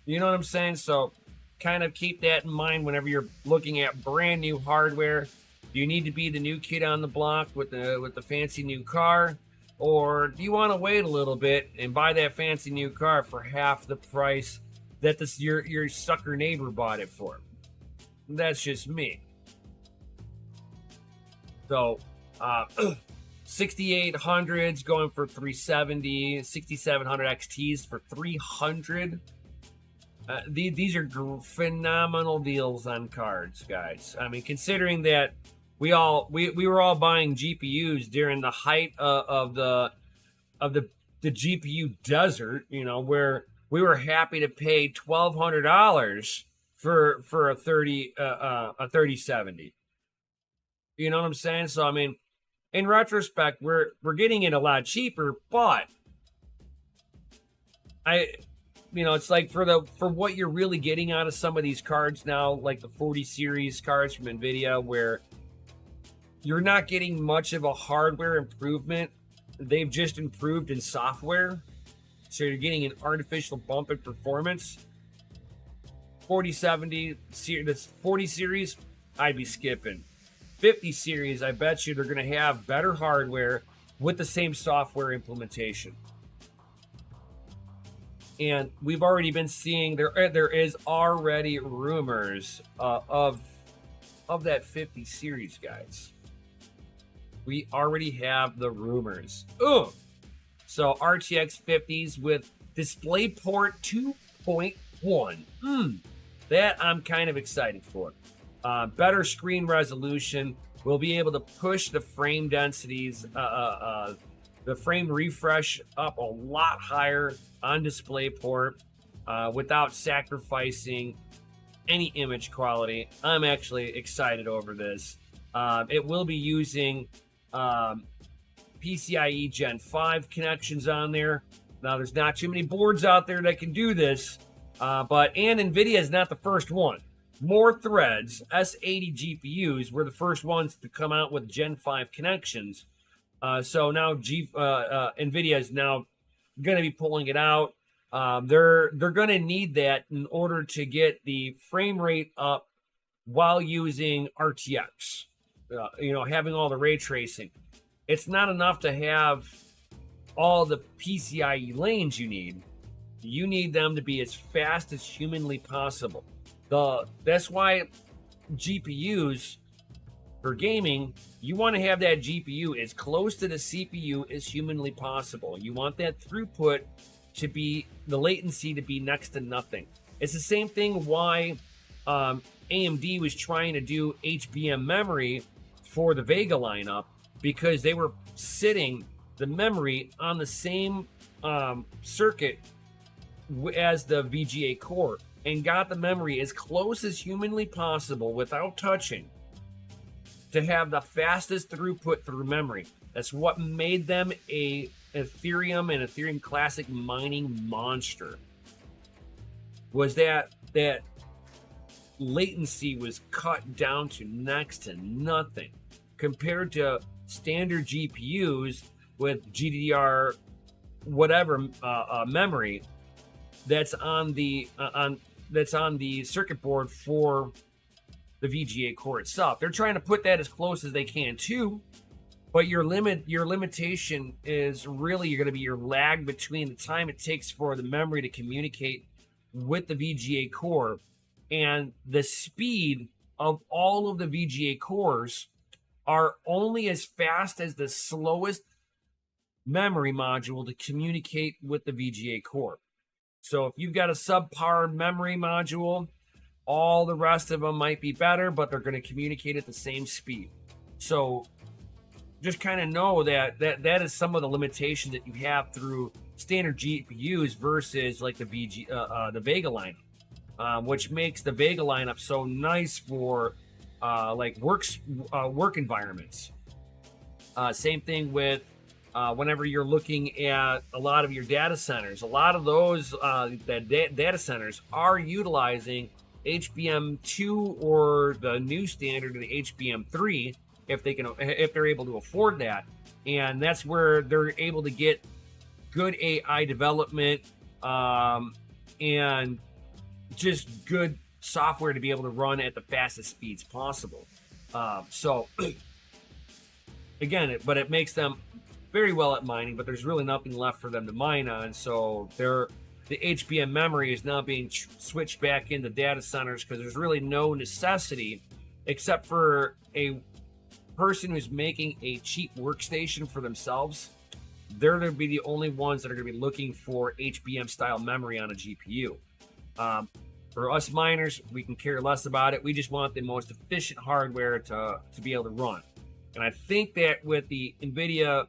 [SPEAKER 1] You know what I'm saying? So kind of keep that in mind whenever you're looking at brand new hardware. Do you need to be the new kid on the block with the fancy new car? Or do you want to wait a little bit and buy that fancy new car for half the price that your sucker neighbor bought it for? That's just me. So, 6800s going for $370, 6700 XTs for $300. These are phenomenal deals on cards, guys. I mean, considering that we were all buying GPUs during the height of the GPU desert, where we were happy to pay $1,200 for a 3070. You know what I'm saying? So I mean, in retrospect, we're getting it a lot cheaper, but it's like for what you're really getting out of some of these cards now, like the 40 series cards from NVIDIA, where you're not getting much of a hardware improvement. They've just improved in software. So you're getting an artificial bump in performance. 4070, this 40 series, I'd be skipping. 50 series, I bet you they're going to have better hardware with the same software implementation. And we've already been seeing there is already rumors of that 50 series, guys. We already have the rumors. Ugh. So RTX 50s with DisplayPort 2.1. That I'm kind of excited for. Better screen resolution. We'll be able to push the frame densities, the frame refresh up a lot higher on DisplayPort without sacrificing any image quality. I'm actually excited over this. It will be using PCIe Gen 5 connections on there. Now, there's not too many boards out there that can do this, and NVIDIA is not the first one. More Threads, S80 GPUs, were the first ones to come out with Gen 5 connections. So now NVIDIA is now going to be pulling it out. They're going to need that in order to get the frame rate up while using RTX. Having all the ray tracing. It's not enough to have all the PCIe lanes you need. You need them to be as fast as humanly possible. That's why GPUs for gaming, you want to have that GPU as close to the CPU as humanly possible. You want that throughput to be, the latency to be next to nothing. It's the same thing why AMD was trying to do HBM memory for the Vega lineup, because they were sitting the memory on the same circuit as the VGA core and got the memory as close as humanly possible without touching to have the fastest throughput through memory. That's what made them a Ethereum and Ethereum Classic mining monster. Was that latency was cut down to next to nothing compared to standard GPUs with GDDR whatever memory that's on the circuit board for the VGA core itself. They're trying to put that as close as they can too, but your limitation is really you're going to be your lag between the time it takes for the memory to communicate with the VGA core and the speed of all of the VGA cores are only as fast as the slowest memory module to communicate with the VGA core. So if you've got a subpar memory module, all the rest of them might be better, but they're going to communicate at the same speed. So just kind of know that is some of the limitations that you have through standard GPUs versus like the Vega lineup, which makes the Vega lineup so nice for like work environments. Same thing with whenever you're looking at a lot of your data centers. A lot of those data centers are utilizing HBM2 or the new standard of the HBM3 if they're able to afford that, and that's where they're able to get good AI development and just good software to be able to run at the fastest speeds possible. So again, but it makes them very well at mining, but there's really nothing left for them to mine on. So the HBM memory is now being switched back into data centers because there's really no necessity except for a person who's making a cheap workstation for themselves. They're going to be the only ones that are going to be looking for HBM style memory on a GPU. For us miners, we can care less about it. We just want the most efficient hardware to be able to run. And I think that with the NVIDIA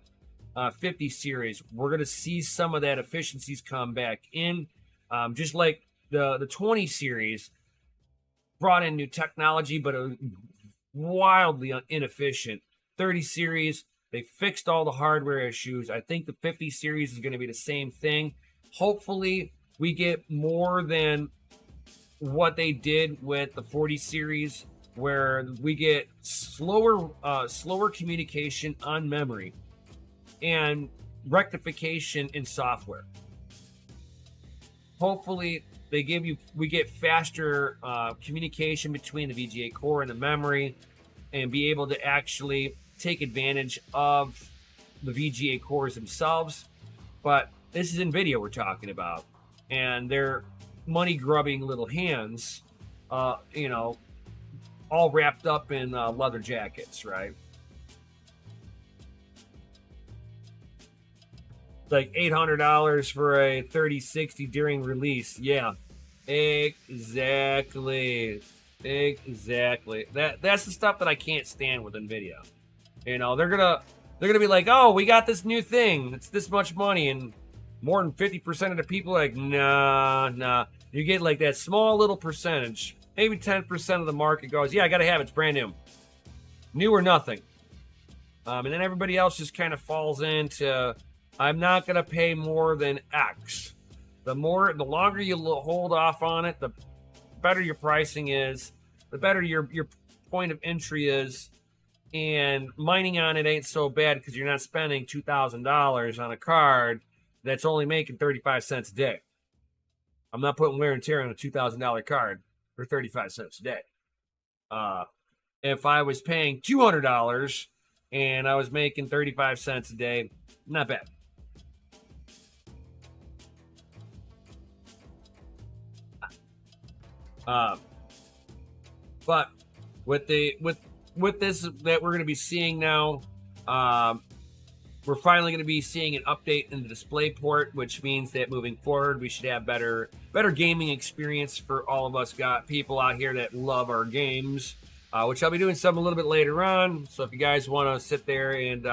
[SPEAKER 1] 50 series, we're going to see some of that efficiencies come back in. Just like the 20 series brought in new technology, but it was wildly inefficient. 30 series, they fixed all the hardware issues. I think the 50 series is going to be the same thing. Hopefully, we get more than what they did with the 40 series, where we get slower communication on memory and rectification in software. Hopefully, we get faster communication between the VGA core and the memory, and be able to actually take advantage of the VGA cores themselves. But this is NVIDIA we're talking about, and their money-grubbing little hands, all wrapped up in leather jackets, right? Like $800 for a 3060 during release. Yeah, exactly. That's the stuff that I can't stand with NVIDIA. They're gonna be like, oh, we got this new thing. It's this much money, and more than 50% of the people are like, nah. You get like that small little percentage, maybe 10% of the market goes, yeah, I gotta have it. It's brand new or nothing. And then everybody else just kind of falls into, I'm not gonna pay more than X. The longer you hold off on it, the better your pricing is, the better your point of entry is, and mining on it ain't so bad because you're not spending $2,000 on a card that's only making 35 cents a day. I'm not putting wear and tear on a $2,000 card for 35 cents a day. If I was paying $200 and I was making 35 cents a day, not bad. But with this that we're going to be seeing now, we're finally going to be seeing an update in the DisplayPort, which means that moving forward, we should have better gaming experience for all of us people out here that love our games, which I'll be doing some a little bit later on. So if you guys want to sit there and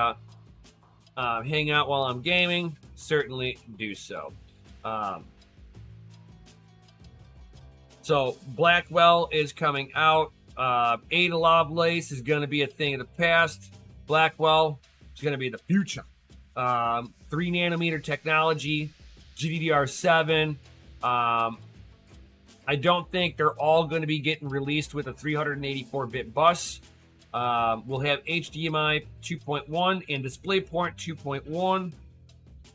[SPEAKER 1] hang out while I'm gaming, certainly do so. So Blackwell is coming out. Ada Lovelace is going to be a thing of the past. Blackwell is going to be the future. 3 nanometer technology, GDDR7. I don't think they're all going to be getting released with a 384-bit bus. We'll have HDMI 2.1 and DisplayPort 2.1.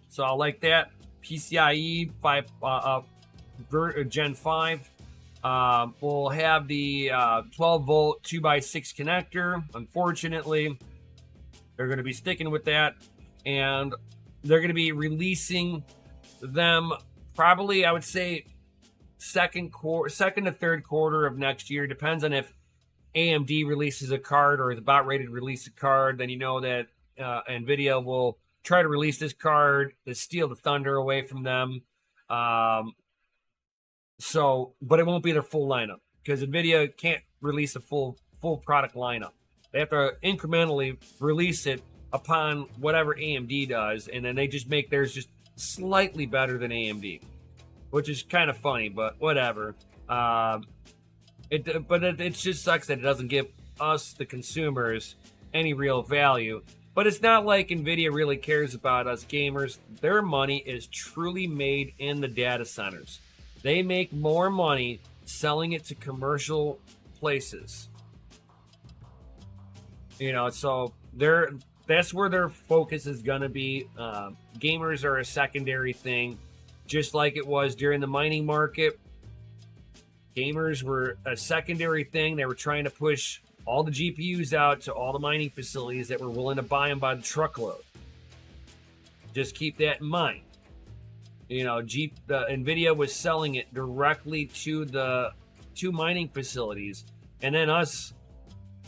[SPEAKER 1] So I like that. PCIe 5, Gen 5. We'll have the 12 volt 2x6 connector. Unfortunately, they're going to be sticking with that, and they're going to be releasing them probably, I would say, second to third quarter of next year. Depends on if AMD releases a card or is about ready to release a card. Then you know that NVIDIA will try to release this card to steal the thunder away from them. But it won't be their full lineup because NVIDIA can't release a full product lineup. They have to incrementally release it upon whatever AMD does, and then they just make theirs just slightly better than AMD, which is kind of funny, but whatever. It just sucks that it doesn't give us, the consumers, any real value. But it's not like NVIDIA really cares about us gamers. Their money is truly made in the data centers. They make more money selling it to commercial places. So that's where their focus is going to be. Gamers are a secondary thing, just like it was during the mining market. Gamers were a secondary thing. They were trying to push all the GPUs out to all the mining facilities that were willing to buy them by the truckload. Just keep that in mind. The NVIDIA was selling it directly to the mining facilities, and then us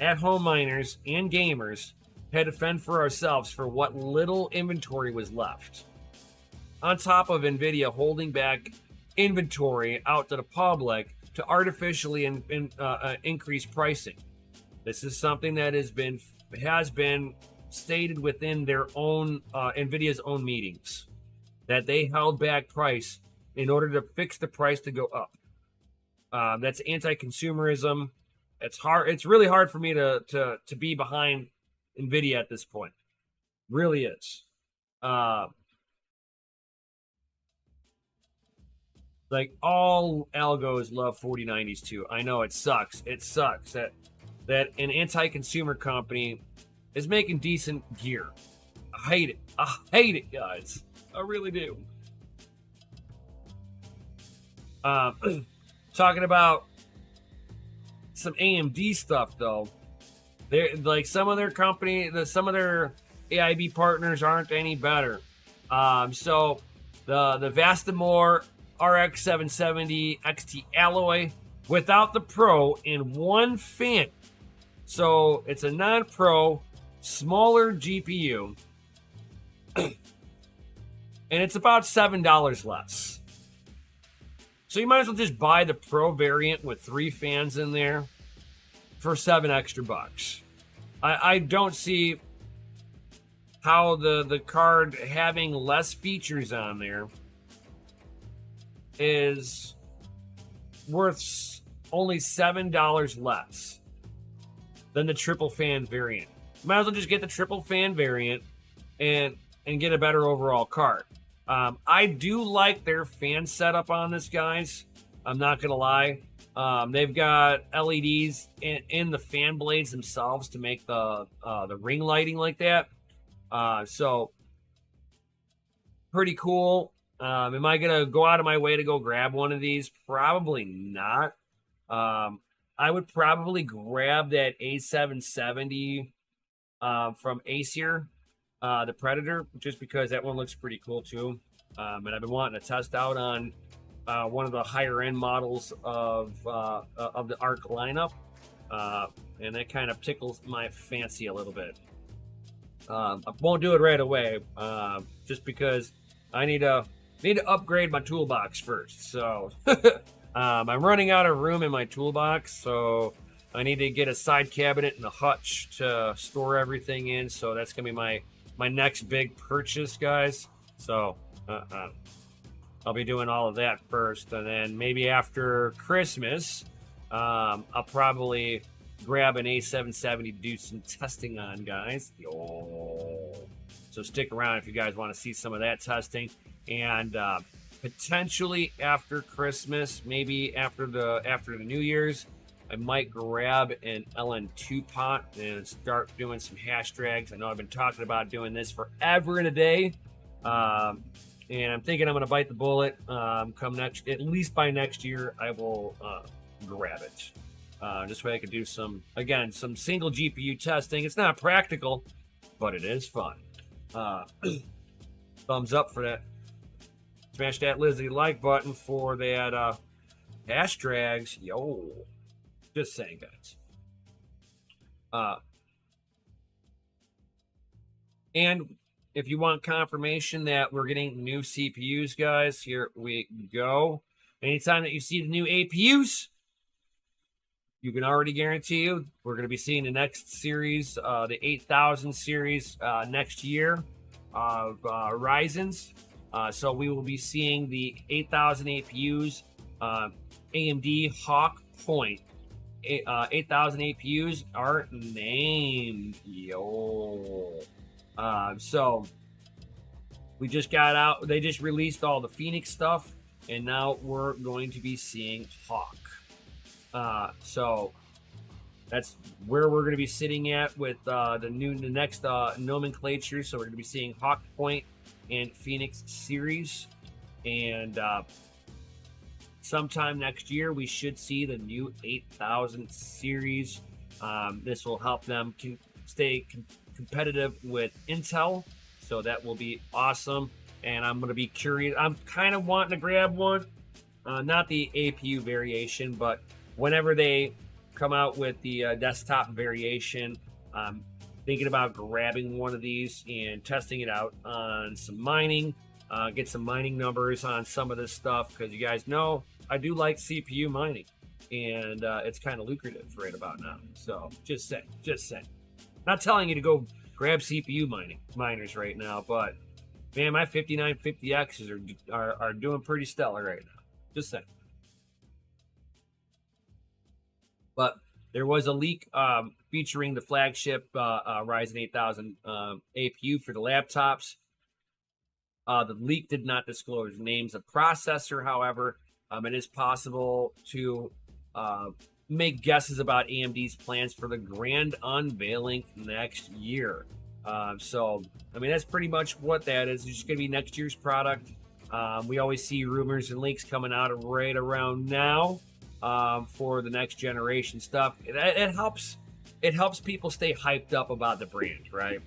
[SPEAKER 1] at-home miners and gamers had to fend for ourselves for what little inventory was left. On top of NVIDIA holding back inventory out to the public to artificially increase pricing. This is something that has been stated within their own NVIDIA's own meetings, that they held back price in order to fix the price to go up. That's anti-consumerism. It's really hard for me to be behind NVIDIA at this point. Really is. Like, all algos love 4090s too. I know it sucks. It sucks that an anti-consumer company is making decent gear. I hate it. I hate it, guys. I really do. Talking about some AMD stuff though. They're like, some of their AIB partners aren't any better. So the Vastamore RX 770 XT alloy without the Pro in one fan. So it's a non-Pro, smaller GPU, and it's about $7 less. So you might as well just buy the Pro variant with 3 fans in there for $7 extra bucks. I don't see how the card having less features on there is worth only $7 less than the triple fan variant. Might as well just get the triple fan variant and get a better overall card. I do like their fan setup on this, guys. I'm not gonna lie. They've got LEDs in the fan blades themselves to make the ring lighting like that. So pretty cool. Am I gonna go out of my way to go grab one of these? Probably not. I would probably grab that A770 from Acer, the Predator, just because that one looks pretty cool too. And I've been wanting to test out on one of the higher end models of the ARC lineup, and that kind of tickles my fancy a little bit. I won't do it right away, just because I need to upgrade my toolbox first. So I'm running out of room in my toolbox, so I need to get a side cabinet and a hutch to store everything in. So that's gonna be my next big purchase, guys. So I'll be doing all of that first, and then maybe after Christmas, I'll probably grab an A770 to do some testing on, guys. Yo. So stick around if you guys want to see some of that testing. And potentially after Christmas, maybe after the New Year's, I might grab an LN2 pot and start doing some hash drags. I know I've been talking about doing this forever and a day. And I'm thinking I'm going to bite the bullet. At least by next year, I will grab it. This way I can do some single GPU testing. It's not practical, but it is fun. Thumbs up for that. Smash that Lizzie like button for that hash drags. Yo. Just saying, guys. And if you want confirmation that we're getting new CPUs, guys, here we go. Anytime that you see the new APUs, you can already guarantee you we're going to be seeing the next series, the 8000 series next year of Ryzen's. So we will be seeing the 8000 APUs, AMD Hawk Point. 8000 APUs are named. Yo. So we just got out. They just released all the Phoenix stuff, and now we're going to be seeing Hawk. So that's where we're going to be sitting at with the next nomenclature. So we're going to be seeing Hawk Point and Phoenix series, and sometime next year we should see the new 8000 series. This will help them stay competitive with Intel, so that will be awesome. And I'm going to be curious. I'm kind of wanting to grab one, not the APU variation, but whenever they come out with the desktop variation, I'm thinking about grabbing one of these and testing it out on some mining, get some mining numbers on some of this stuff, because you guys know I do like CPU mining, and it's kind of lucrative right about now. So just saying. Not telling you to go grab CPU miners right now, but man, my 5950Xs are doing pretty stellar right now. Just saying. But there was a leak featuring the flagship Ryzen 8000 APU for the laptops. The leak did not disclose names of processor. However, it is possible to make guesses about AMD's plans for the grand unveiling next year. So, I mean, that's pretty much what that is. It's just going to be next year's product. We always see rumors and leaks coming out right around now for the next generation stuff. It helps people stay hyped up about the brand, right?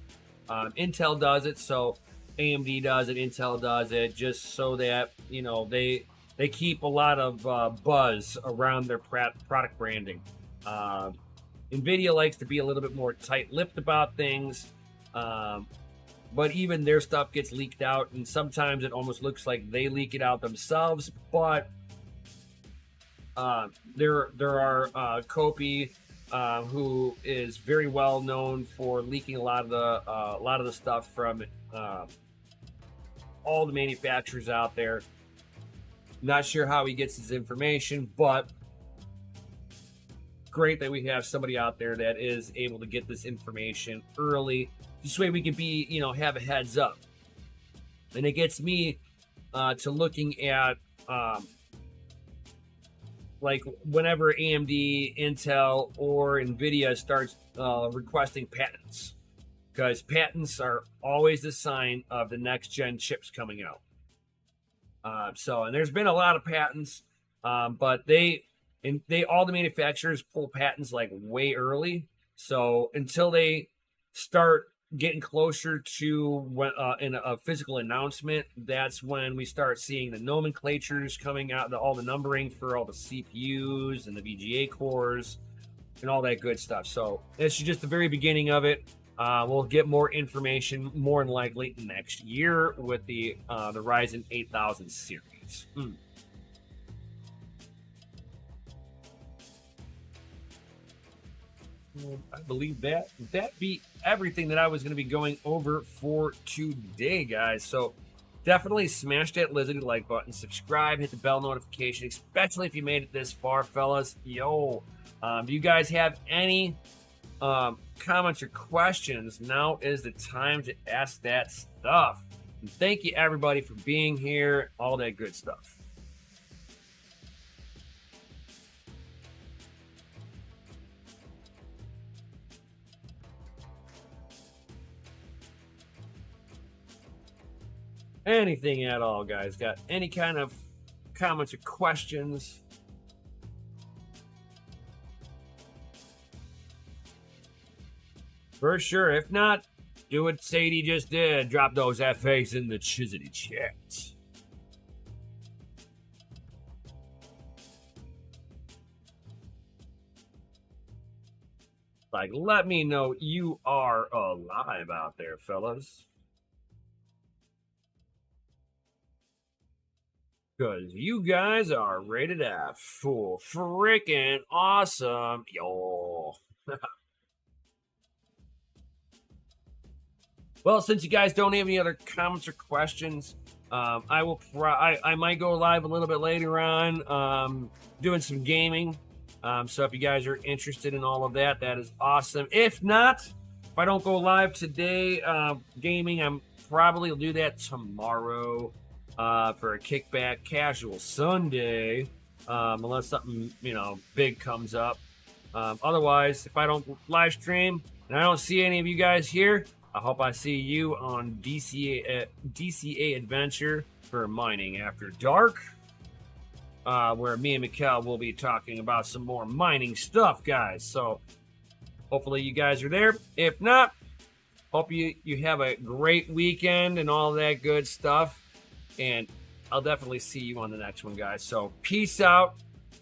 [SPEAKER 1] Intel does it, so AMD does it, Intel does it, just so that, you know, they keep a lot of buzz around their product branding. NVIDIA likes to be a little bit more tight-lipped about things, but even their stuff gets leaked out, and sometimes it almost looks like they leak it out themselves. But there are Kopi, who is very well known for leaking a lot of the stuff from all the manufacturers out there. Not sure how he gets his information, but great that we have somebody out there that is able to get this information early. This way we can be, you know, have a heads up. And it gets me to looking at like whenever AMD, Intel, or NVIDIA starts requesting patents, because patents are always the sign of the next gen chips coming out. And there's been a lot of patents, but all the manufacturers pull patents like way early. So until they start getting closer to in a physical announcement, that's when we start seeing the nomenclatures coming out, all the numbering for all the CPUs and the VGA cores and all that good stuff. So this is just the very beginning of it. We'll get more information more than likely next year with the Ryzen 8000 series. I believe that be everything that I was going to be going over for today, guys. So definitely smash that lizard like button, subscribe, hit the bell notification, especially if you made it this far, fellas. Yo, do you guys have any comments or questions? Now is the time to ask that stuff. And thank you everybody for being here, all that good stuff. Anything at all, guys? Got any kind of comments or questions? For sure. If not, do what Sadie just did. Drop those FAs in the Chizity chat. Like, let me know you are alive out there, fellas. Because you guys are rated F for freaking awesome. Yo. Well, since you guys don't have any other comments or questions, I will. I might go live a little bit later on, doing some gaming. So if you guys are interested in all of that, that is awesome. If not, if I don't go live today, gaming, I'm probably will do that tomorrow for a kickback casual Sunday, unless something big comes up. Otherwise, if I don't live stream and I don't see any of you guys here, I hope I see you on DCA Adventure for Mining After Dark, where me and Mikkel will be talking about some more mining stuff, guys. So hopefully you guys are there. If not, hope you have a great weekend and all that good stuff. And I'll definitely see you on the next one, guys. So peace out,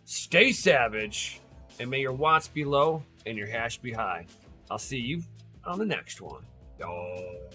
[SPEAKER 1] stay savage, and may your watts be low and your hash be high. I'll see you on the next one. Yo.